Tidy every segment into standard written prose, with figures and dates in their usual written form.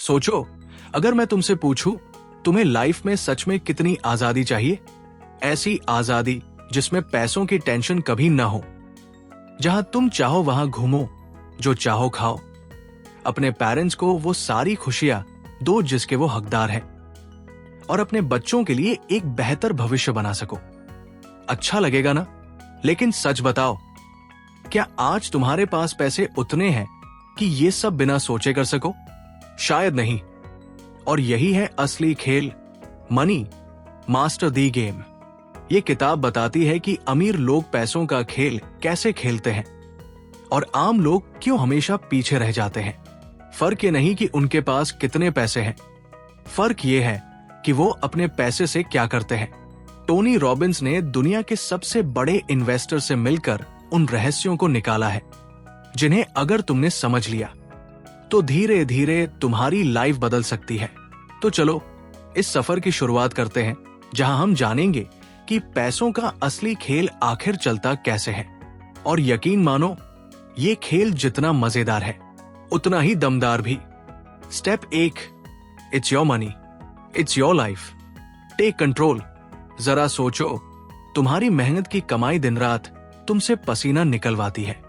सोचो, अगर मैं तुमसे पूछूं, तुम्हें लाइफ में सच में कितनी आजादी चाहिए? ऐसी आजादी जिसमें पैसों की टेंशन कभी ना हो, जहां तुम चाहो वहां घूमो, जो चाहो खाओ, अपने पेरेंट्स को वो सारी खुशियां दो जिसके वो हकदार हैं, और अपने बच्चों के लिए एक बेहतर भविष्य बना सको। अच्छा लगेगा ना? लेकिन सच बताओ, क्या आज तुम्हारे पास पैसे उतने हैं कि ये सब बिना सोचे कर सको? शायद नहीं। और यही है असली खेल, मनी मास्टर दी गेम। ये किताब बताती है कि अमीर लोग पैसों का खेल कैसे खेलते हैं और आम लोग क्यों हमेशा पीछे रह जाते हैं। फर्क ये नहीं कि उनके पास कितने पैसे हैं, फर्क ये है कि वो अपने पैसे से क्या करते हैं। टोनी रॉबिन्स ने दुनिया के सबसे बड़े इन्वेस्टर से मिलकर उन रहस्यों को निकाला है, जिन्हें अगर तुमने समझ लिया तो धीरे धीरे तुम्हारी लाइफ बदल सकती है। तो चलो इस सफर की शुरुआत करते हैं, जहां हम जानेंगे कि पैसों का असली खेल आखिर चलता कैसे है। और यकीन मानो, ये खेल जितना मजेदार है उतना ही दमदार भी। Step 1, it's your money, it's your life, take control. जरा सोचो, तुम्हारी मेहनत की कमाई दिन रात तुमसे पसीना निकलवाती है,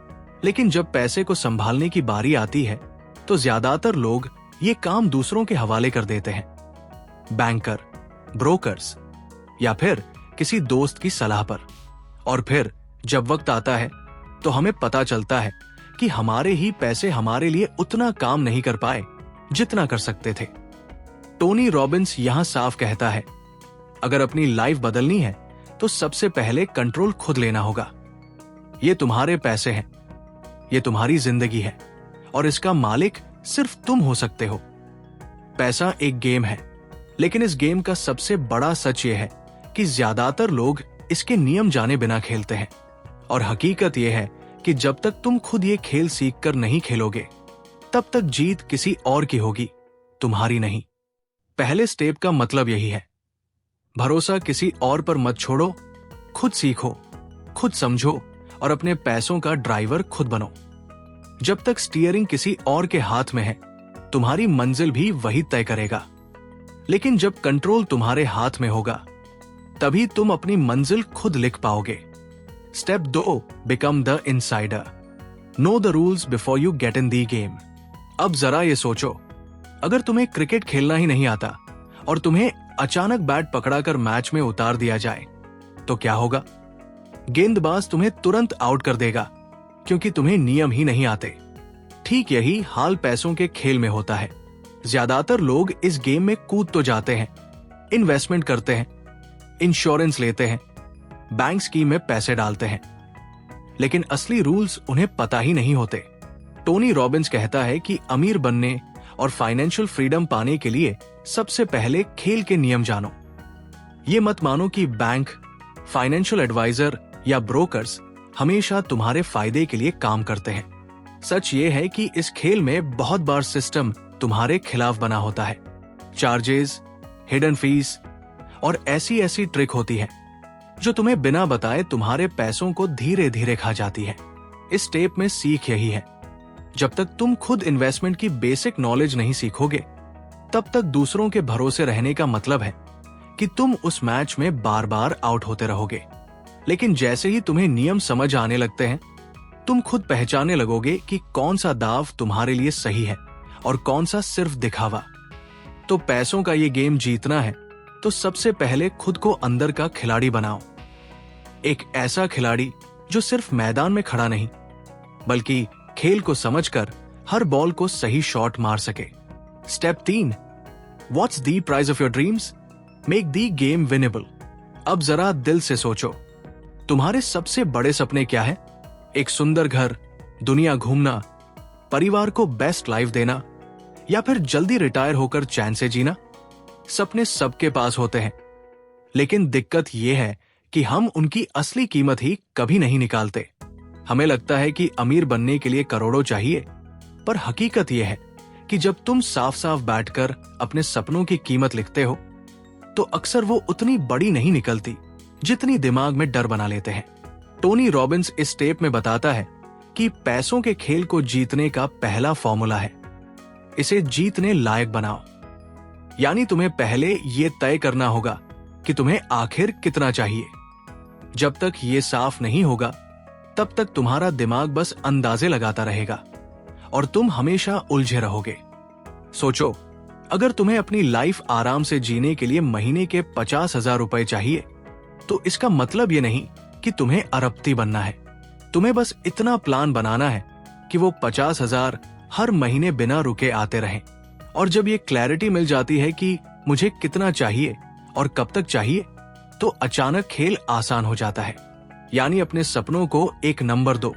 लेकिन जब पैसे को संभालने की बारी आती है तो ज्यादातर लोग ये काम दूसरों के हवाले कर देते हैं, बैंकर, ब्रोकर्स या फिर किसी दोस्त की सलाह पर। और फिर जब वक्त आता है तो हमें पता चलता है कि हमारे ही पैसे हमारे लिए उतना काम नहीं कर पाए जितना कर सकते थे। टोनी रॉबिन्स यहां साफ कहता है, अगर अपनी लाइफ बदलनी है तो सबसे पहले कंट्रोल खुद लेना होगा। ये तुम्हारे पैसे हैं, ये तुम्हारी जिंदगी है, और इसका मालिक सिर्फ तुम हो सकते हो। पैसा एक गेम है, लेकिन इस गेम का सबसे बड़ा सच ये है कि ज्यादातर लोग इसके नियम जाने बिना खेलते हैं। और हकीकत यह है कि जब तक तुम खुद ये खेल सीखकर नहीं खेलोगे, तब तक जीत किसी और की होगी, तुम्हारी नहीं। पहले स्टेप का मतलब यही है, भरोसा किसी और पर मत छोड़ो, खुद सीखो, खुद समझो और अपने पैसों का ड्राइवर खुद बनो। जब तक स्टीयरिंग किसी और के हाथ में है, तुम्हारी मंजिल भी वही तय करेगा। लेकिन जब कंट्रोल तुम्हारे हाथ में होगा, तभी तुम अपनी मंजिल खुद लिख पाओगे। Step 2, become the insider, know the rules before you get in the game. अब जरा ये सोचो, अगर तुम्हें क्रिकेट खेलना ही नहीं आता और तुम्हें अचानक बैट पकड़ाकर मैच में उतार दिया जाए तो क्या होगा? गेंदबाज तुम्हें तुरंत आउट कर देगा, क्योंकि तुम्हें नियम ही नहीं आते। ठीक यही हाल पैसों के खेल में होता है। ज्यादातर लोग इस गेम में कूद तो जाते हैं, इन्वेस्टमेंट करते हैं, इंश्योरेंस लेते हैं, बैंक स्कीम में पैसे डालते हैं, लेकिन असली रूल्स उन्हें पता ही नहीं होते। टोनी रॉबिन्स कहता है कि अमीर बनने और फाइनेंशियल फ्रीडम पाने के लिए सबसे पहले खेल के नियम जानो। ये मत मानो कि बैंक, फाइनेंशियल एडवाइजर या ब्रोकर्स हमेशा तुम्हारे फायदे के लिए काम करते हैं। सच ये है कि इस खेल में बहुत बार सिस्टम तुम्हारे खिलाफ बना होता है। चार्जेस, हिडन फीस और ऐसी ट्रिक होती है जो तुम्हें बिना बताए तुम्हारे पैसों को धीरे धीरे खा जाती है। इस स्टेप में सीख यही है, जब तक तुम खुद इन्वेस्टमेंट की बेसिक नॉलेज नहीं सीखोगे, तब तक दूसरों के भरोसे रहने का मतलब है कि तुम उस मैच में बार बार आउट होते रहोगे। लेकिन जैसे ही तुम्हें नियम समझ आने लगते हैं, तुम खुद पहचानने लगोगे कि कौन सा दाव तुम्हारे लिए सही है और कौन सा सिर्फ दिखावा। तो पैसों का ये गेम जीतना है तो सबसे पहले खुद को अंदर का खिलाड़ी बनाओ। एक ऐसा खिलाड़ी जो सिर्फ मैदान में खड़ा नहीं, बल्कि खेल को समझकर हर बॉल को सही शॉट मार सके। Step 3, what's the price of your dreams, make the game winnable. अब जरा दिल से सोचो, तुम्हारे सबसे बड़े सपने क्या है? एक सुंदर घर, दुनिया घूमना, परिवार को बेस्ट लाइफ देना, या फिर जल्दी रिटायर होकर चैन से जीना? सपने सबके पास होते हैं, लेकिन दिक्कत यह है कि हम उनकी असली कीमत ही कभी नहीं निकालते। हमें लगता है कि अमीर बनने के लिए करोड़ों चाहिए, पर हकीकत यह है कि जब तुम साफ साफ बैठकर अपने सपनों की कीमत लिखते हो, तो अक्सर वो उतनी बड़ी नहीं निकलती जितनी दिमाग में डर बना लेते हैं। टोनी रॉबिन्स इस स्टेप में बताता है कि पैसों के खेल को जीतने का पहला फॉर्मूला है, इसे जीतने लायक बनाओ। यानी तुम्हें पहले ये तय करना होगा कि तुम्हें आखिर कितना चाहिए। जब तक ये साफ नहीं होगा तब तक तुम्हारा दिमाग बस अंदाजे लगाता रहेगा और तुम हमेशा उलझे रहोगे। सोचो, अगर तुम्हें अपनी लाइफ आराम से जीने के लिए महीने के 50,000 रुपए चाहिए तो इसका मतलब ये नहीं कि तुम्हें अरबपति बनना है। तुम्हें बस इतना प्लान बनाना है कि वो 50,000 हर महीने बिना रुके आते रहें। और जब ये क्लैरिटी मिल जाती है कि मुझे कितना चाहिए और कब तक चाहिए, तो अचानक खेल आसान हो जाता है। यानी अपने सपनों को एक नंबर दो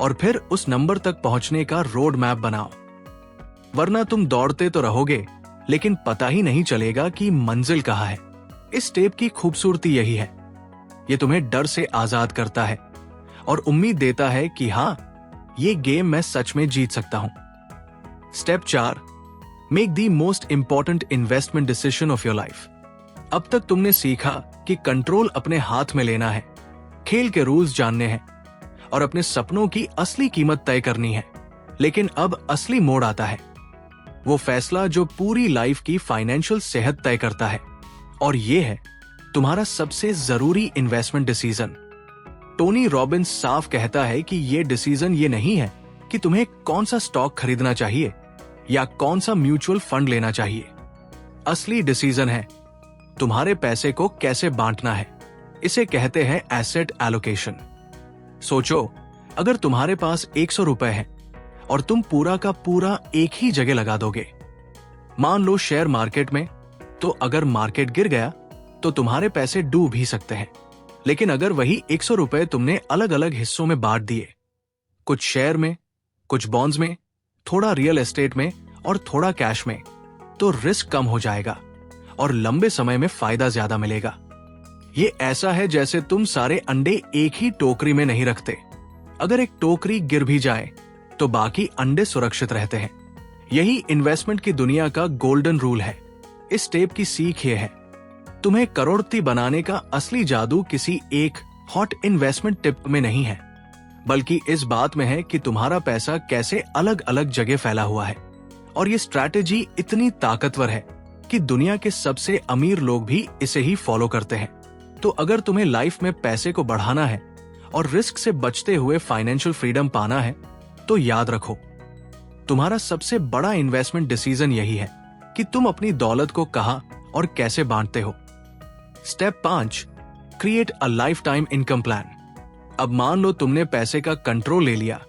और फिर उस नंबर तक पहुंचने का रोड मैप बनाओ। वरना तुम दौड़ते तो रहोगे लेकिन पता ही नहीं चलेगा कि मंजिल कहाँ है। इस स्टेप की खूबसूरती यही है, ये तुम्हें डर से आजाद करता है और उम्मीद देता है कि हाँ, ये गेम मैं सच में जीत सकता हूं। Step 4, make the most important investment decision of your life. अब तक तुमने सीखा कि कंट्रोल अपने हाथ में लेना है, खेल के रूल्स जानने हैं और अपने सपनों की असली कीमत तय करनी है। लेकिन अब असली मोड़ आता है, वो फैसला जो पूरी लाइफ की फाइनेंशियल सेहत तय करता है, और ये है तुम्हारा सबसे जरूरी इन्वेस्टमेंट डिसीजन। टोनी रॉबिन्स साफ कहता है कि ये डिसीजन ये नहीं है कि तुम्हें कौन सा स्टॉक खरीदना चाहिए या कौन सा म्यूचुअल फंड लेना चाहिए। असली डिसीजन है तुम्हारे पैसे को कैसे बांटना है। इसे कहते हैं एसेट एलोकेशन। सोचो, अगर तुम्हारे पास 100 रुपए है और तुम पूरा का पूरा एक ही जगह लगा दोगे, मान लो शेयर मार्केट में, तो अगर मार्केट गिर गया तो तुम्हारे पैसे डूब ही सकते हैं। लेकिन अगर वही 100 रुपए तुमने अलग अलग हिस्सों में बांट दिए, कुछ शेयर में, कुछ बॉन्ड्स में, थोड़ा रियल एस्टेट में और थोड़ा कैश में, तो रिस्क कम हो जाएगा और लंबे समय में फायदा ज्यादा मिलेगा। ये ऐसा है जैसे तुम सारे अंडे एक ही टोकरी में नहीं रखते। अगर एक टोकरी गिर भी जाए तो बाकी अंडे सुरक्षित रहते हैं। यही इन्वेस्टमेंट की दुनिया का गोल्डन रूल है। इस स्टेप की सीख ये है, तुम्हें करोड़पति बनाने का असली जादू किसी एक हॉट इन्वेस्टमेंट टिप में नहीं है, बल्कि इस बात में है कि तुम्हारा पैसा कैसे अलग अलग जगह फैला हुआ है। और ये स्ट्रैटेजी इतनी ताकतवर है कि दुनिया के सबसे अमीर लोग भी इसे ही फॉलो करते हैं। तो अगर तुम्हें लाइफ में पैसे को बढ़ाना है और रिस्क से बचते हुए फाइनेंशियल फ्रीडम पाना है, तो याद रखो, तुम्हारा सबसे बड़ा इन्वेस्टमेंट डिसीजन यही है कि तुम अपनी दौलत को कहां और कैसे बांटते हो। Step 5, create a life time income plan. अब मान लो तुमने पैसे का कंट्रोल ले लिया,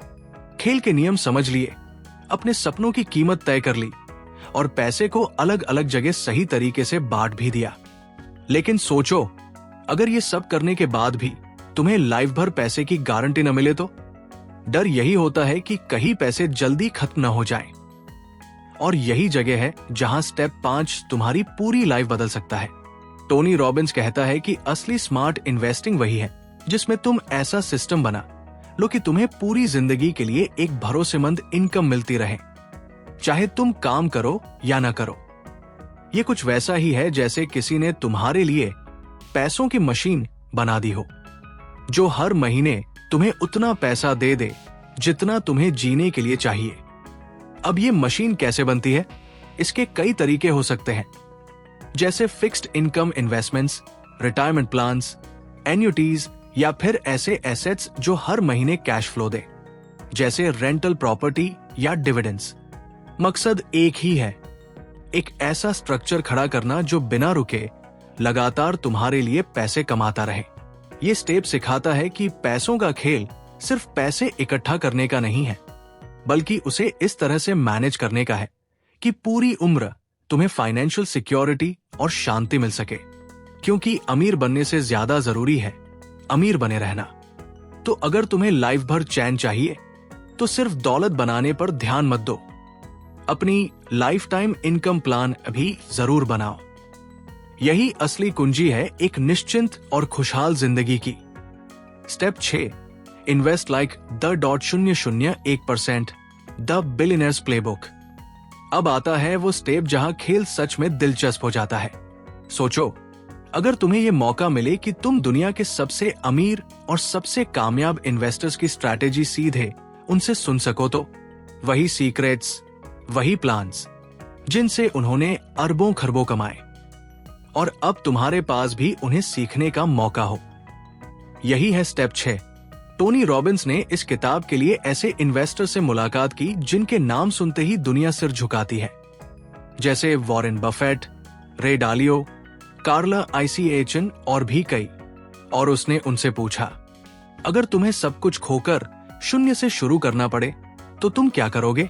खेल के नियम समझ लिए, अपने सपनों की कीमत तय कर ली और पैसे को अलग अलग जगह सही तरीके से बांट भी दिया। लेकिन सोचो, अगर ये सब करने के बाद भी तुम्हें लाइफ भर पैसे की गारंटी न मिले तो? डर यही होता है कि कहीं पैसे जल्दी खत्म न हो जाएं। और यही जगह है जहां स्टेप 5 तुम्हारी पूरी लाइफ बदल सकता है। टोनी रॉबिन्स कहता है कि असली स्मार्ट इन्वेस्टिंग वही है जिसमें तुम ऐसा सिस्टम बना लो कि तुम्हें पूरी जिंदगी के लिए एक भरोसेमंद इनकम मिलती रहे, चाहे तुम काम करो या ना करो। ये कुछ वैसा ही है जैसे किसी ने तुम्हारे लिए पैसों की मशीन बना दी हो, जो हर महीने तुम्हें उतना पैसा दे दे जितना तुम्हें जीने के लिए चाहिए। अब ये मशीन कैसे बनती है? इसके कई तरीके हो सकते हैं, जैसे fixed income investments, retirement plans, annuities या फिर ऐसे एसेट्स जो हर महीने कैश फ्लो दे, जैसे रेंटल प्रॉपर्टी या डिविडेंड्स। मकसद एक ही है, एक ऐसा स्ट्रक्चर खड़ा करना जो बिना रुके लगातार तुम्हारे लिए पैसे कमाता रहे। ये स्टेप सिखाता है कि पैसों का खेल सिर्फ पैसे इकट्ठा करने का नहीं है, बल्कि उसे इस तरह से मैनेज करने का है कि पूरी उम्र तुम्हें फाइनेंशियल सिक्योरिटी और शांति मिल सके। क्योंकि अमीर बनने से ज्यादा जरूरी है अमीर बने रहना। तो अगर तुम्हें लाइफ भर चैन चाहिए तो सिर्फ दौलत बनाने पर ध्यान मत दो, अपनी लाइफ टाइम इनकम प्लान भी जरूर बनाओ। यही असली कुंजी है एक निश्चिंत और खुशहाल जिंदगी की। Step 6, invest like the.001% the billionaires playbook. अब आता है वो स्टेप जहां खेल सच में दिलचस्प हो जाता है। सोचो, अगर तुम्हें यह मौका मिले कि तुम दुनिया के सबसे अमीर और सबसे कामयाब इन्वेस्टर्स की स्ट्रैटेजी सीधे उनसे सुन सको, तो वही सीक्रेट्स, वही प्लान्स जिनसे उन्होंने अरबों खरबों कमाए, और अब तुम्हारे पास भी उन्हें सीखने का मौका हो। यही है स्टेप 6। टोनी रॉबिन्स ने इस किताब के लिए ऐसे इन्वेस्टर से मुलाकात की जिनके नाम सुनते ही दुनिया सिर झुकाती है, जैसे वॉरेन बफेट, रे डालियो, कार्ला आईसीएचन और भी कई। और उसने उनसे पूछा, अगर तुम्हें सब कुछ खोकर शून्य से शुरू करना पड़े तो तुम क्या करोगे?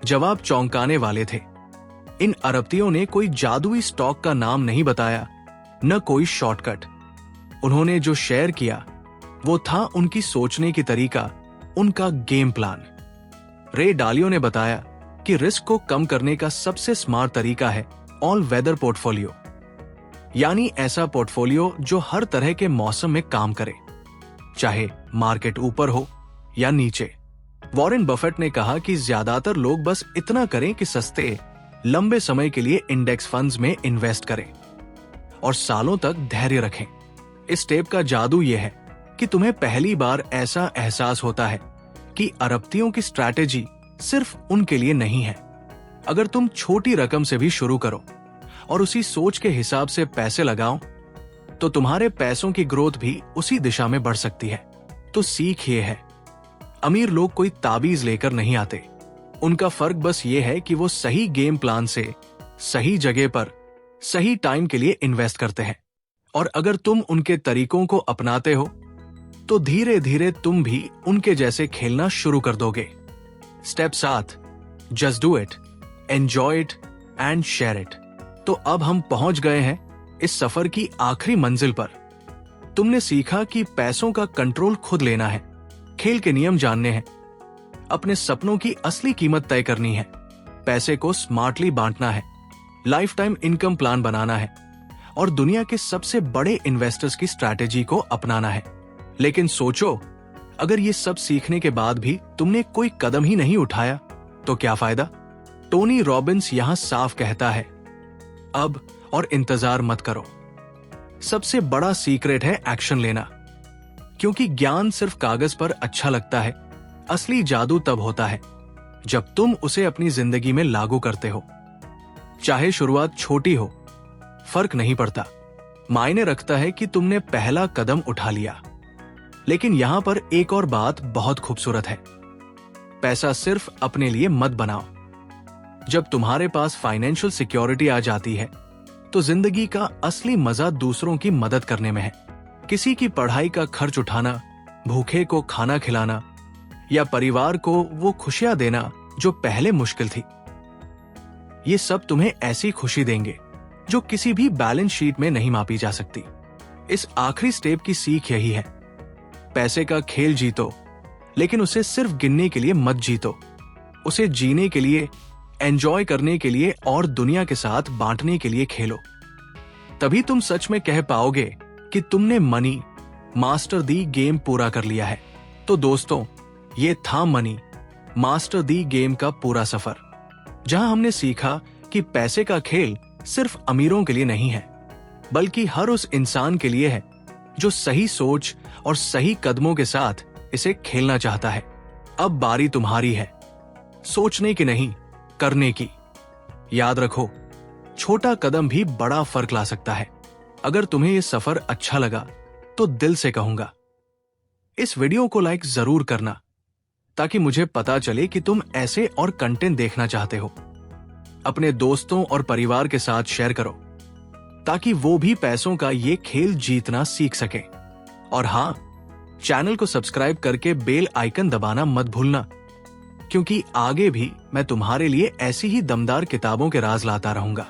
जवाब चौंकाने वाले थे। इन अरबतियों ने कोई जादुई स्टॉक का नाम नहीं बताया, न कोई शॉर्टकट। उन्होंने जो शेयर किया वो था उनकी सोचने की तरीका, उनका गेम प्लान। रे डालियो ने बताया कि रिस्क को कम करने का सबसे स्मार्ट तरीका है ऑल वेदर पोर्टफोलियो, यानी ऐसा पोर्टफोलियो जो हर तरह के मौसम में काम करे, चाहे मार्केट ऊपर हो या नीचे। वॉरेन बफेट ने कहा कि ज्यादातर लोग बस इतना करें कि सस्ते लंबे समय के लिए इंडेक्स फंड्स में इन्वेस्ट करें और सालों तक धैर्य रखें। इस टेप का जादू यह है कि तुम्हें पहली बार ऐसा एहसास होता है कि अरबतियों की स्ट्रैटेजी सिर्फ उनके लिए नहीं है। अगर तुम छोटी रकम से भी शुरू करो और उसी सोच के हिसाब से पैसे लगाओ तो तुम्हारे पैसों की ग्रोथ भी उसी दिशा में बढ़ सकती है। तो सीख ये है, अमीर लोग कोई ताबीज लेकर नहीं आते, उनका फर्क बस ये है कि वो सही गेम प्लान से सही जगह पर सही टाइम के लिए इन्वेस्ट करते हैं। और अगर तुम उनके तरीकों को अपनाते हो तो धीरे धीरे तुम भी उनके जैसे खेलना शुरू कर दोगे। Step 7, just do it, enjoy it and share it. तो अब हम पहुंच गए हैं इस सफर की आखिरी मंजिल पर। तुमने सीखा कि पैसों का कंट्रोल खुद लेना है, खेल के नियम जानने हैं, अपने सपनों की असली कीमत तय करनी है, पैसे को स्मार्टली बांटना है, लाइफ टाइम इनकम प्लान बनाना है और दुनिया के सबसे बड़े इन्वेस्टर्स की स्ट्रैटेजी को अपनाना है। लेकिन सोचो, अगर ये सब सीखने के बाद भी तुमने कोई कदम ही नहीं उठाया तो क्या फायदा? टोनी रॉबिन्स यहां साफ कहता है, अब और इंतजार मत करो। सबसे बड़ा सीक्रेट है एक्शन लेना, क्योंकि ज्ञान सिर्फ कागज पर अच्छा लगता है, असली जादू तब होता है जब तुम उसे अपनी जिंदगी में लागू करते हो। चाहे शुरुआत छोटी हो, फर्क नहीं पड़ता, मायने रखता है कि तुमने पहला कदम उठा लिया। लेकिन यहां पर एक और बात बहुत खूबसूरत है, पैसा सिर्फ अपने लिए मत बनाओ। जब तुम्हारे पास फाइनेंशियल सिक्योरिटी आ जाती है तो जिंदगी का असली मजा दूसरों की मदद करने में है। किसी की पढ़ाई का खर्च उठाना, भूखे को खाना खिलाना या परिवार को वो खुशियां देना जो पहले मुश्किल थी। ये सब तुम्हें ऐसी खुशी देंगे जो किसी भी बैलेंस शीट में नहीं मापी जा सकती। इस आखिरी स्टेप की सीख यही है, पैसे का खेल जीतो, लेकिन उसे सिर्फ गिनने के लिए मत जीतो, उसे जीने के लिए, एंजॉय करने के लिए और दुनिया के साथ बांटने के लिए खेलो। तभी तुम सच में कह पाओगे कि तुमने मनी मास्टर दी गेम पूरा कर लिया है। तो दोस्तों, ये था मनी मास्टर दी गेम का पूरा सफर, जहां हमने सीखा कि पैसे का खेल सिर्फ अमीरों के लिए नहीं है, बल्कि हर उस इंसान के लिए है जो सही सोच और सही कदमों के साथ इसे खेलना चाहता है। अब बारी तुम्हारी है, सोचने की नहीं, करने की। याद रखो, छोटा कदम भी बड़ा फर्क ला सकता है। अगर तुम्हें यह सफर अच्छा लगा तो दिल से कहूंगा, इस वीडियो को लाइक जरूर करना ताकि मुझे पता चले कि तुम ऐसे और कंटेंट देखना चाहते हो। अपने दोस्तों और परिवार के साथ शेयर करो ताकि वो भी पैसों का ये खेल जीतना सीख सके। और हाँ, चैनल को सब्सक्राइब करके बेल आइकन दबाना मत भूलना, क्योंकि आगे भी मैं तुम्हारे लिए ऐसी ही दमदार किताबों के राज लाता रहूंगा।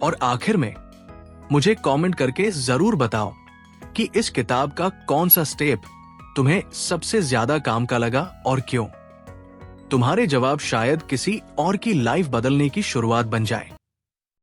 और आखिर में मुझे कमेंट करके जरूर बताओ कि इस किताब का कौन सा स्टेप तुम्हें सबसे ज्यादा काम का लगा और क्यों। तुम्हारे जवाब शायद किसी और की लाइफ बदलने की शुरुआत बन जाए।